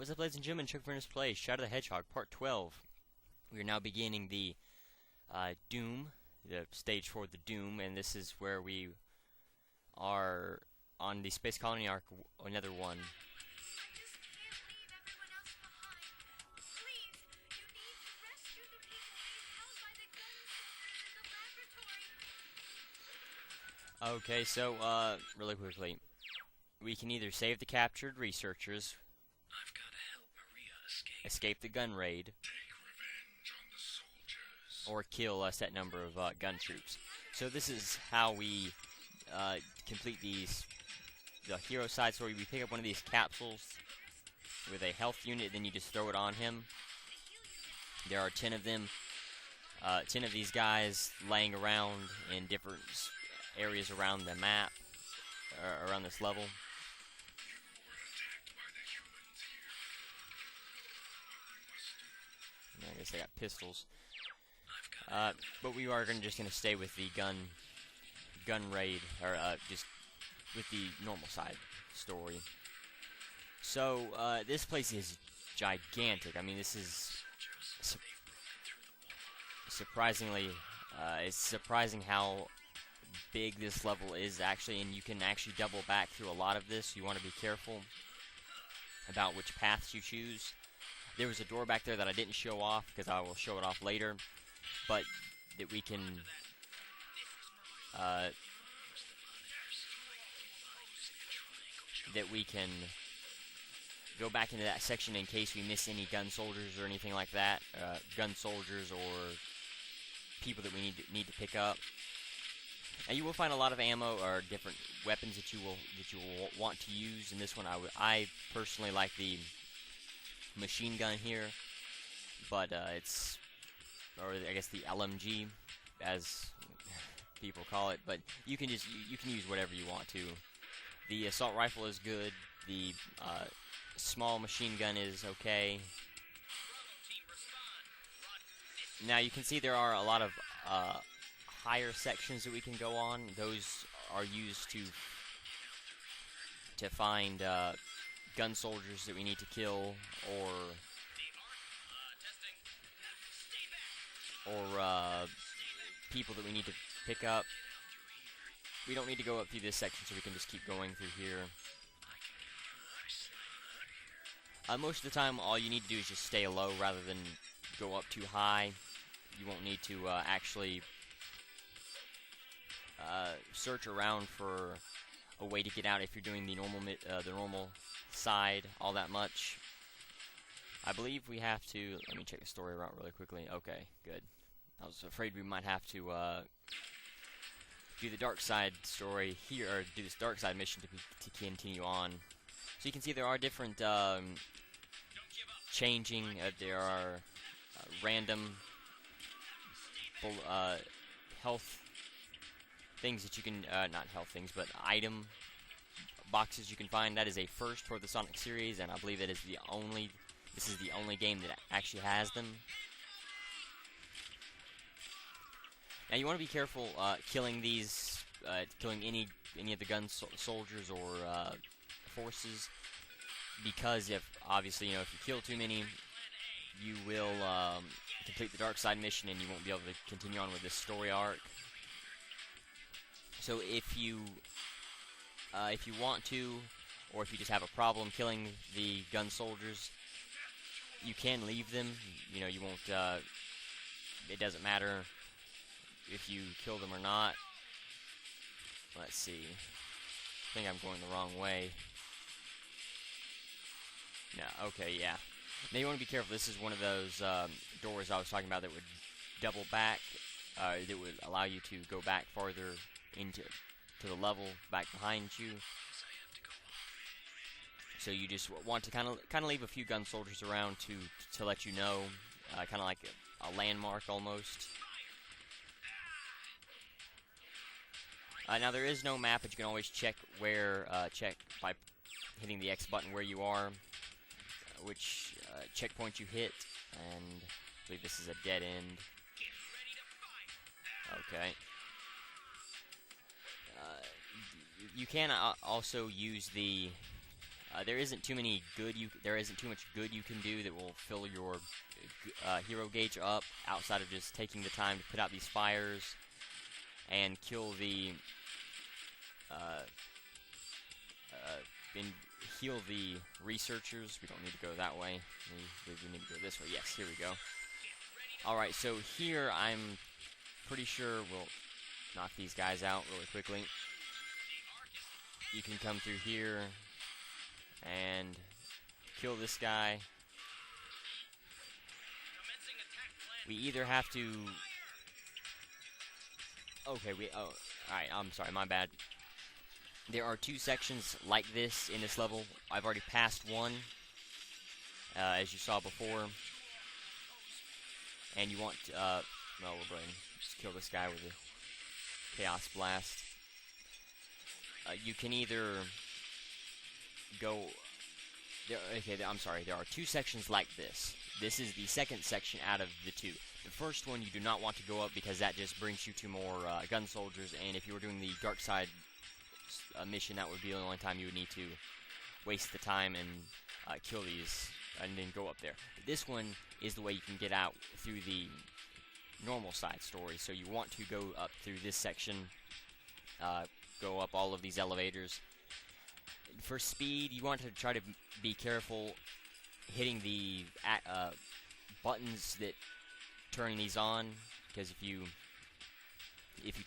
What's up, ladies and gentlemen? chuckfinleLP, Shadow the Hedgehog, Part 12. We are now beginning the Doom, the stage for the Doom, and this is where we are on the Space Colony Arc, another one. Okay, so, really quickly, we can either save the captured researchers, I've got to help Maria escape the gun raid, take revenge on the soldiers. or kill a set number of gun troops. So this is how we complete the hero side story. We pick up one of these capsules with a health unit, then you just throw it on him. There are 10 of them, 10 of these guys laying around in different areas around the map, around this level. I guess they got pistols. But we are just gonna stay with the gun raid, or just with the normal side story. So this place is gigantic. I mean, this is surprisingly, it's surprising how big this level is actually, and you can actually double back through a lot of this. You want to be careful about which paths you choose. There was a door back there that I didn't show off because I will show it off later, but that we can go back into that section in case we miss any gun soldiers or anything like that, gun soldiers or people that we need to pick up. And you will find a lot of ammo or different weapons that you will want to use. In this one, I personally like the machine gun here, but it's, or I guess the LMG, as people call it. But you can use whatever you want to. The assault rifle is good. The small machine gun is okay. Now you can see there are a lot of higher sections that we can go on. Those are used to find gun soldiers that we need to kill, or people that we need to pick up. We don't need to go up through this section, so we can just keep going through here. Most of the time, all you need to do is just stay low rather than go up too high. You won't need to actually search around for a way to get out if you're doing the normal side all that much. I believe we have to. Let me check the story route really quickly. Okay, good. I was afraid we might have to do the dark side story here, or do this dark side mission to continue on. So you can see there are different changing. There are random health things that you can, not health things, but item boxes you can find. That is a first for the Sonic series, and I believe that is this is the only game that actually has them. Now you want to be careful killing these, killing any of the gun soldiers or forces, because obviously, if you kill too many, you will complete the dark side mission and you won't be able to continue on with this story arc. So if you want to, or if you just have a problem killing the gun soldiers, you can leave them. You won't. It doesn't matter if you kill them or not. Let's see. I think I'm going the wrong way. No. Okay. Yeah. Now you want to be careful. This is one of those doors I was talking about that would double back. That would allow you to go back farther into the level back behind you. So you just want to kind of leave a few gun soldiers around to let you know, kind of like a landmark almost. Now there is no map, but you can always check by hitting the X button where you are, which checkpoint you hit, and I believe this is a dead end. Okay. You can also use the there isn't too much good you can do that will fill your hero gauge up outside of just taking the time to put out these fires and kill the and heal the researchers. We don't need to go that way. We need to go this way. Yes, here we go. Alright, so here I'm pretty sure we'll knock these guys out really quickly. You can come through here and kill this guy. We either have to... Okay, alright, I'm sorry, my bad. There are 2 sections like this in this level. I've already passed one, as you saw before. And you want to, well, we'll go ahead and just kill this guy with a Chaos Blast. You can either go... I'm sorry, there are 2 sections like this. This is the second section out of the 2. The first one you do not want to go up because that just brings you to more gun soldiers, and if you were doing the dark side mission, that would be the only time you would need to waste the time and kill these and then go up there. But this one is the way you can get out through the normal side story. So you want to go up through this section, go up all of these elevators. For speed, you want to try to be careful hitting the buttons that turn these on, because if you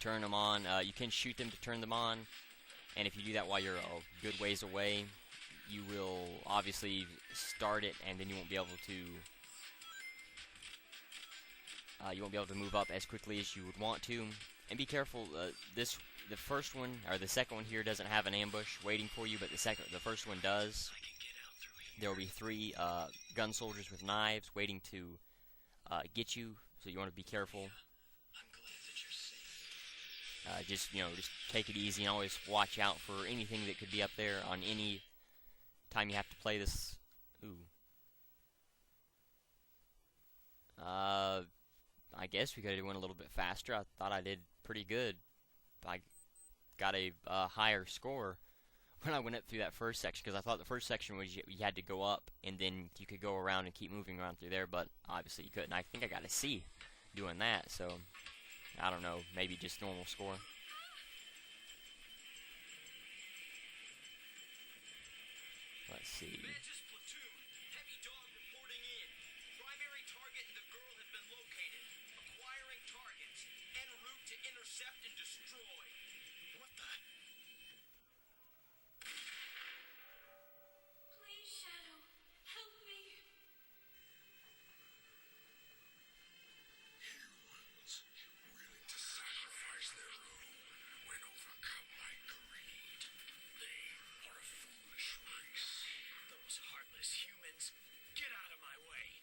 turn them on, you can shoot them to turn them on, and if you do that while you're a good ways away, you will obviously start it, and then you won't be able to move up as quickly as you would want to. And be careful, the first one or the second one here doesn't have an ambush waiting for you, but the first one does. There will be 3 gun soldiers with knives waiting to get you, so you want to be careful. Just take it easy and always watch out for anything that could be up there on any time you have to play this. Ooh. I guess we could have went a little bit faster. I thought I did pretty good. I got a higher score when I went up through that first section, because I thought the first section was you had to go up and then you could go around and keep moving around through there, but obviously you couldn't. I think I got a C doing that, so I don't know, maybe just normal score. Let's see. Mantis platoon, heavy dog reporting in. Primary target and the girl have been located. Acquiring targets. En route to intercept and destroy. What the? Please, Shadow, help me. Humans willing to sacrifice their own when overcome by greed. They are a foolish race. Those heartless humans, get out of my way.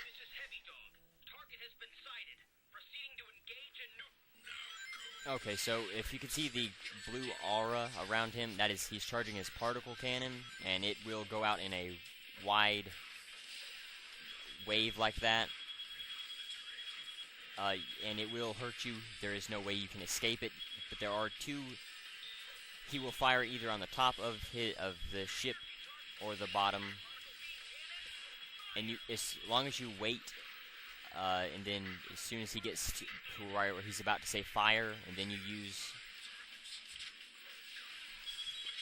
This is Heavy Dog. Target has been sighted. Proceeding to engage in new... Okay, so if you can see the blue aura around him, that is, he's charging his particle cannon, and it will go out in a wide wave like that. And it will hurt you. There is no way you can escape it. But there are 2. He will fire either on the top of the ship or the bottom. And as long as you wait, and then as soon as he gets to right where he's about to say fire, and then you use,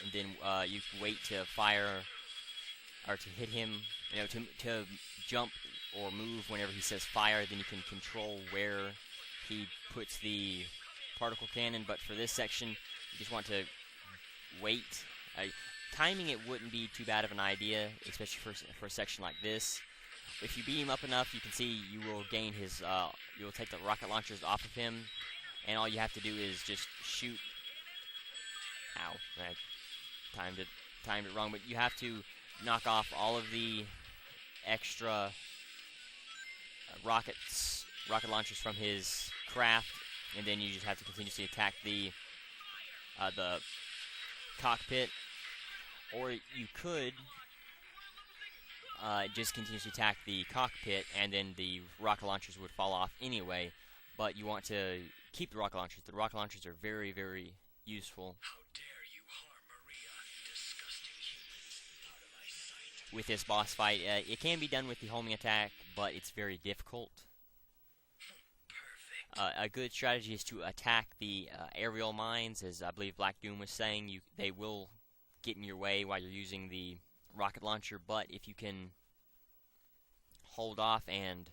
and then you wait to fire or to hit him, to jump or move whenever he says fire. Then you can control where he puts the particle cannon. But for this section, you just want to wait. Timing it wouldn't be too bad of an idea, especially for a section like this. If you beat him up enough, you can see you will gain his, you will take the rocket launchers off of him, and all you have to do is just shoot. Ow, I timed it wrong, but you have to knock off all of the extra rocket launchers from his craft, and then you just have to continuously attack the cockpit, or you could just continuously attack the cockpit, and then the rocket launchers would fall off anyway. But you want to keep the rocket launchers. The rocket launchers are very, very useful. How dare you harm Maria, with this boss fight. It can be done with the homing attack, but it's very difficult. A good strategy is to attack the aerial mines, as I believe Black Doom was saying. They will get in your way while you're using the rocket launcher, but if you can hold off and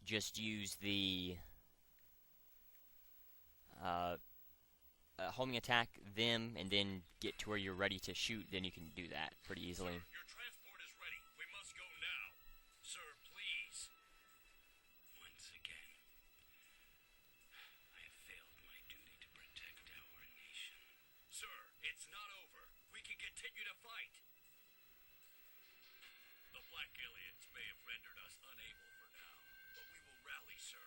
just use the homing attack them and then get to where you're ready to shoot, then you can do that pretty easily. Your transport is ready. We must go now. Sir, please. Once again, I have failed my duty to protect our nation. Sir, it's not over. We can continue to fight. The black aliens may have rendered us unable for now, but we will rally, sir.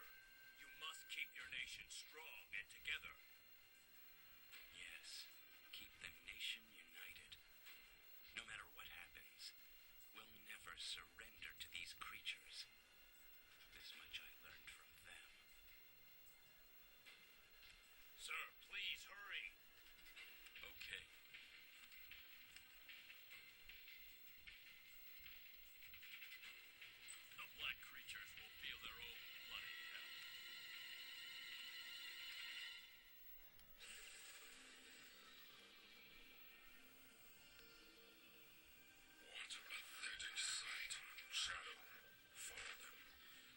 You must keep your nation strong and together. Yes, keep the nation united. No matter what happens, we'll never surrender to these creatures. This much I learned from them. Sir, please hurry. Okay. The black creatures will feel their own bloody hell. What a pathetic sight. Shadow, follow them.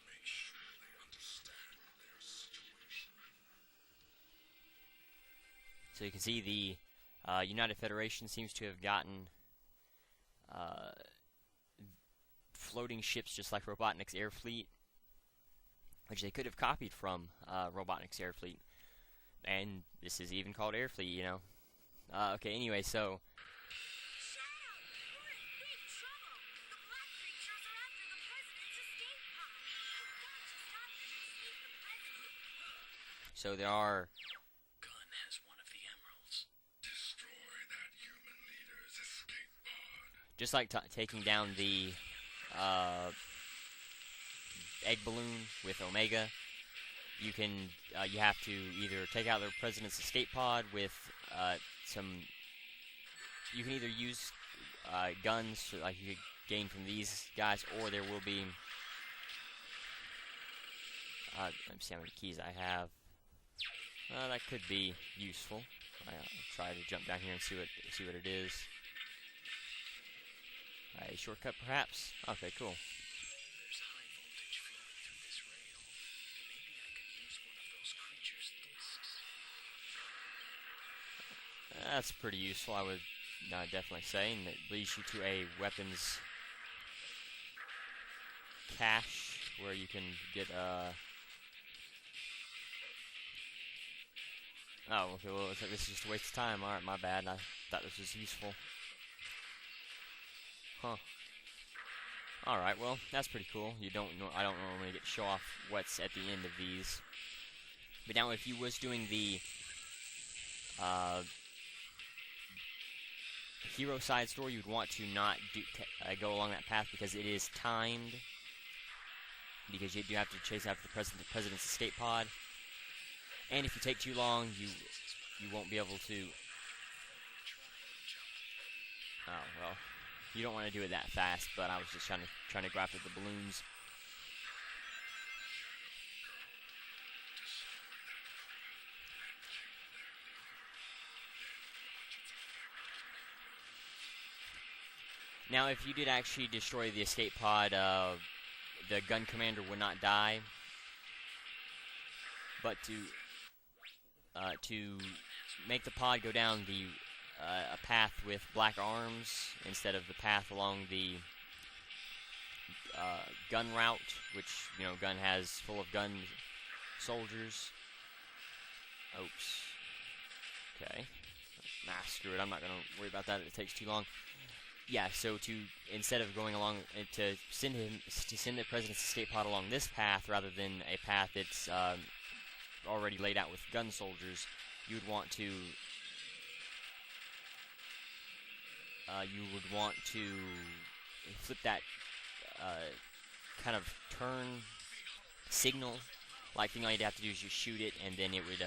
Make sure they understand their situation. So you can see the United Federation seems to have gotten floating ships just like Robotnik's air fleet, which they could have copied from Robotnik's air fleet. And this is even called air fleet, you know. Okay, anyway, so Shadow, we're in big trouble. The black creatures are after the president's escape pod. We've got to stop them and save the president. so there are Gun has one of the emeralds. Destroy that human leader's escape pod. just like taking down the egg balloon with Omega. You can you have to either take out the president's escape pod with some. You can either use guns like you could gain from these guys, or there will be. Let me see how many keys I have. That could be useful. I'll try to jump down here and see what it is. A shortcut, perhaps? Okay, cool. There's high voltage flowing through this rail. Maybe I could use one of those creatures' discs. That's pretty useful, I would definitely say, and it leads you to a weapons cache where you can get Oh, okay, well, looks like this is just a waste of time. Alright, my bad. I thought this was useful. Huh. Alright, well, that's pretty cool. I don't normally get to show off what's at the end of these. But now if you was doing the hero side story, you'd want to not go along that path because it is timed. Because you do have to chase after the president's escape pod. And if you take too long, you won't be able to. Oh well, you don't want to do it that fast. But I was just trying to go after the balloons. Now, if you did actually destroy the escape pod, the gun commander would not die. But to make the pod go down the a path with black arms instead of the path along the gun route, which gun has full of gun soldiers. Oops. Okay. Nah, screw it. I'm not gonna worry about that. It takes too long. Yeah. So instead of going along to send the president's escape pod along this path rather than a path that's already laid out with gun soldiers, you would want to flip that kind of turn signal like thing. All you'd have to do is just shoot it, and then it would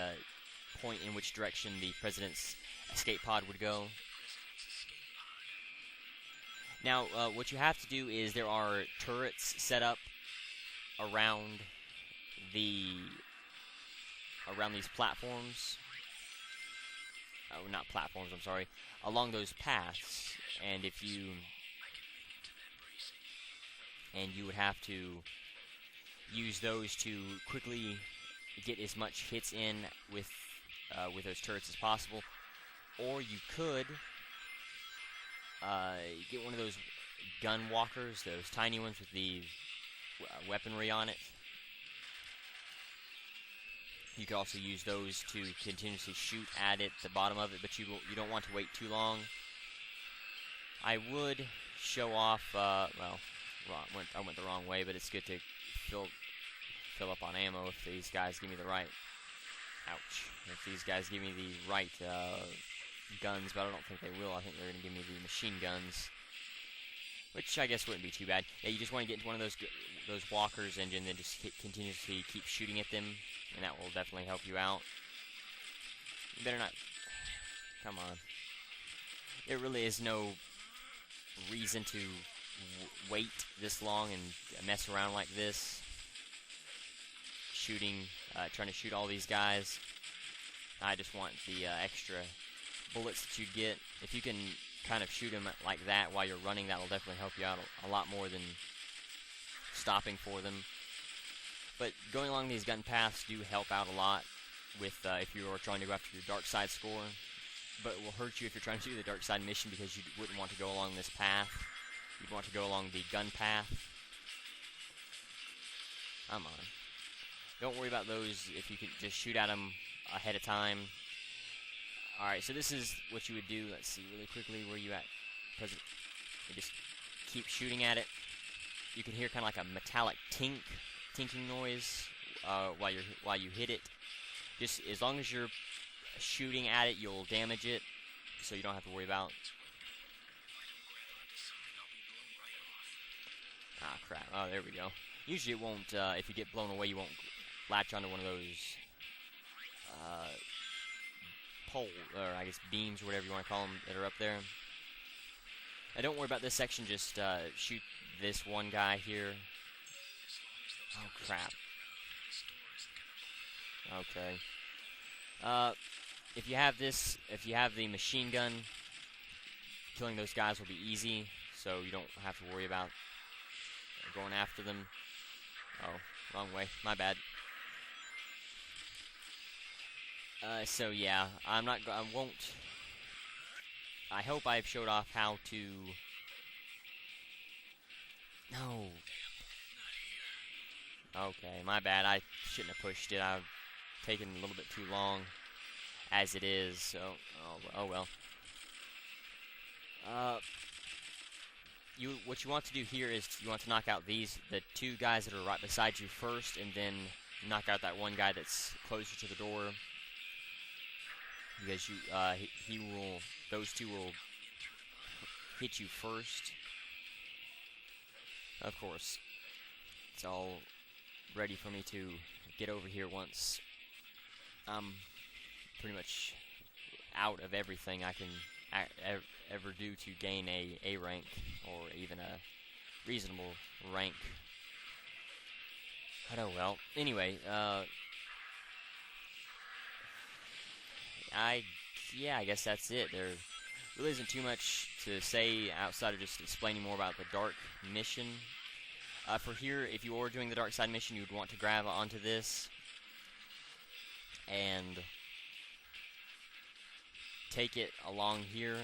point in which direction the president's escape pod would go. Now, what you have to do is there are turrets set up around these platforms. Oh, not platforms, I'm sorry. Along those paths. And you would have to use those to quickly get as much hits in with those turrets as possible. Or you could get one of those gun walkers, those tiny ones with the weaponry on it. You could also use those to continuously shoot at it, the bottom of it, but you don't want to wait too long. I would show off, I went the wrong way, but it's good to fill up on ammo if these guys give me the right, if these guys give me the right guns, but I don't think they will. I think they're going to give me the machine guns, which I guess wouldn't be too bad. Yeah, you just want to get into one of those walkers and then just continuously keep shooting at them, and that will definitely help you out. You better not... Come on. There really is no reason to wait this long and mess around like this. Trying to shoot all these guys. I just want the extra bullets that you get. If you can kind of shoot them like that while you're running, that will definitely help you out a lot more than stopping for them. But going along these gun paths do help out a lot with if you are trying to go after your dark side score. But it will hurt you if you're trying to do the dark side mission because you wouldn't want to go along this path. You'd want to go along the gun path. Come on. Don't worry about those if you can just shoot at them ahead of time. Alright, so this is what you would do. Let's see really quickly where you at. You just keep shooting at it. You can hear kind of like a metallic tinking noise while you hit it. Just as long as you're shooting at it, you'll damage it, so you don't have to worry about. Ah, crap. Oh, there we go. Usually it won't, if you get blown away, you won't latch onto one of those pole, or I guess beams, or whatever you want to call them, that are up there. Now, don't worry about this section, just shoot this one guy here. Oh, crap. Okay. If you have the machine gun, killing those guys will be easy, so you don't have to worry about going after them. Oh, wrong way. My bad. So yeah, I won't. I hope I've showed off how to. No. Okay, my bad. I shouldn't have pushed it. I've taken a little bit too long, as it is. So, oh well. What you want to do here is you want to knock out the two guys that are right beside you first, and then knock out that one guy that's closer to the door. Because those two will hit you first. Of course, it's all ready for me to get over here once I'm pretty much out of everything I can ever do to gain a rank, or even a reasonable rank. But oh well. Anyway, I guess that's it. There really isn't too much to say outside of just explaining more about the dark mission. For here, if you are doing the dark side mission, you would want to grab onto this and take it along here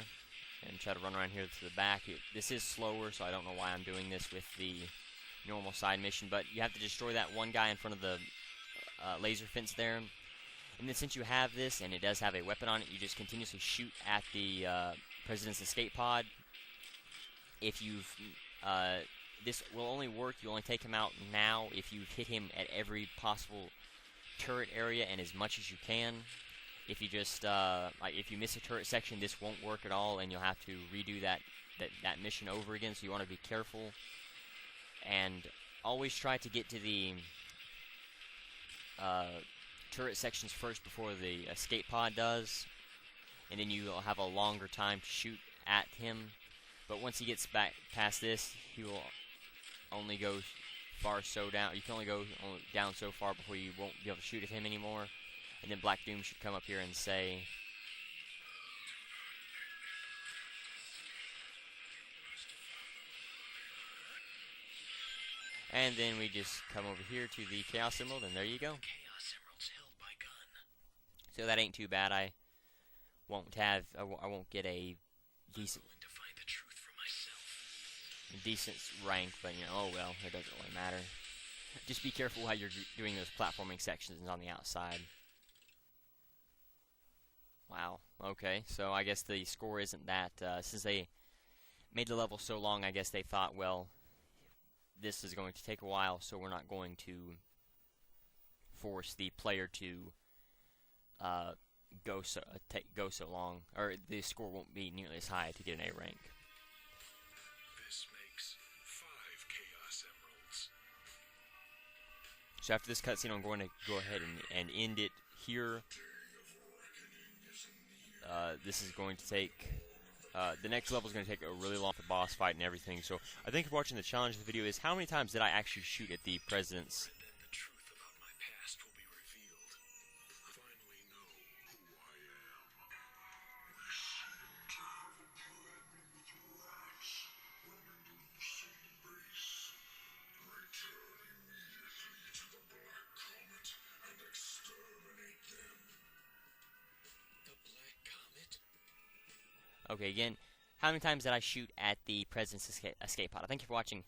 and try to run around here to the back. This is slower, so I don't know why I'm doing this with the normal side mission, but you have to destroy that one guy in front of the laser fence there. And then since you have this, and it does have a weapon on it, you just continuously shoot at the President's escape pod. If you've... this will only work, you only take him out now if you've hit him at every possible turret area and as much as you can. If you just, if you miss a turret section, this won't work at all, and you'll have to redo that mission over again, so you want to be careful. And always try to get to the turret sections first before the escape pod does, and then you'll have a longer time to shoot at him. But once he gets back past this, he will only go far so down. You can only go down so far before you won't be able to shoot at him anymore. And then Black Doom should come up here and say, and then we just come over here to the Chaos Emerald, and there you go. Chaos Emeralds held by gun. So that ain't too bad. I won't get a decent To find the truth for myself. decent rank, but you know, oh well, it doesn't really matter. Just be careful while you're doing those platforming sections on the outside. Wow. Okay, so I guess the score isn't that. Since they made the level so long, I guess they thought, well, this is going to take a while, so we're not going to force the player to go so long, or the score won't be nearly as high to get an A rank. This makes 5 Chaos Emeralds. So after this cutscene, I'm going to go ahead and end it here. This is going to take, the next level is going to take a really long for boss fight and everything. So I think if watching the challenge of the video is how many times did I actually shoot at the president's? Then the truth about my past will be revealed. I finally know who I am. The Black Comet? Okay, again, how many times did I shoot at the president's escape pod? Thank you for watching.